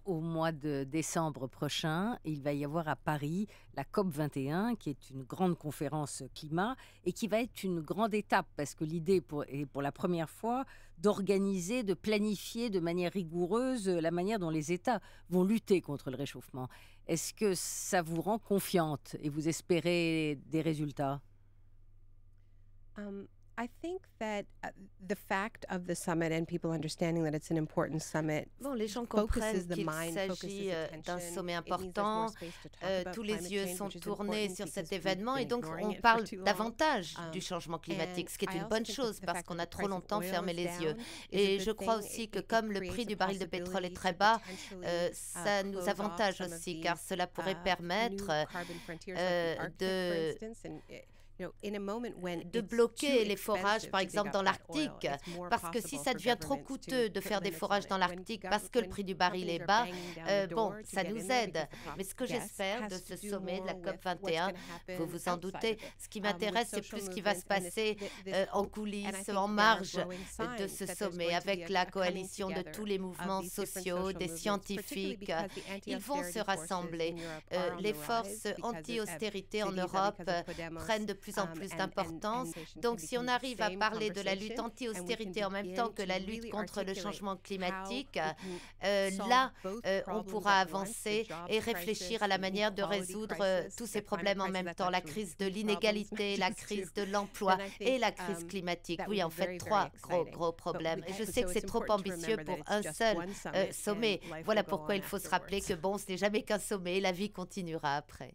au mois de décembre prochain, il va y avoir à Paris la COP 21, qui est une grande conférence climat et qui va être une grande étape parce que l'idée est pour la première fois d'organiser, de planifier de manière rigoureuse la manière dont les États vont lutter contre le réchauffement. Est-ce que ça vous rend confiante et vous espérez des résultats? I think that the fact of the summit and people understanding that it's an important summit Bon, les gens focuses comprennent the qu'il mind, s'agit focuses d'un attention. sommet It means there's more important. space to talk about Tous les climate yeux change, sont which is tournés important sur cet because we've événement et been donc ignoring on it for parle too long. davantage du changement climatique, And ce qui est I une also bonne think chose the parce fact qu'on that a the trop price of longtemps oil fermé is les yeux. down is a Et good je crois thing. aussi que It comme le prix creates a du baril de pétrole est possibility très to bas, potentially ça nous close off avantage some of aussi car these cela pourrait new permettre carbon frontiers like the Arctic, for de instance. And in a moment when de it's too bloquer les forages, expensive par to dig exemple up dans that oil, l'Arctique, it's more parce que si possible ça for devient trop governments coûteux to de put faire des limits on forages it. dans l'Arctique parce que le When prix du baril companies est are bas, banging down the bon, door to ça get nous in there aide. because the Mais ce profit que yes j'espère de has ce to do sommet de la more COP with what's 21, going to vous happen vous en outside doutez, of it, ce qui with m'intéresse, c'est social plus ce qui va se movements and passer this en hope. And I coulisses, think en there are marge growing de signs ce that there's sommet, going to be avec la a coming coalition de together tous les of mouvements these different sociaux, social des movements, particularly scientifiques. because the Ils vont se anti-austerity forces rassembler. in Europe are on Les the forces rise because of anti-austérité en Syriza, Europe because of Podemos, prennent de plus en plus d'importance. and Donc, can si on become the arrive à same parler de la lutte conversation, and we can anti-austérité en même temps begin que to la lutte really contre le articulate changement how climatique, we can solve là, both on problems pourra at once, the avancer jobs et réfléchir crisis, à la the manière de equality résoudre crisis, tous the ces climate problèmes en crisis. même That's temps, la actually crise de 3 problems, not l'inégalité, la just 2. crise de l'emploi And I et think la crise climatique. that Oui, would en be fait, very, very trois exciting. gros problèmes. Et je sais So que c'est it's trop important to ambitieux remember that pour it's un just seul one summit sommet. and life Voilà will go pourquoi on il faut se rappeler que afterwards. bon, ce n'est jamais qu'un sommet et la vie continuera après.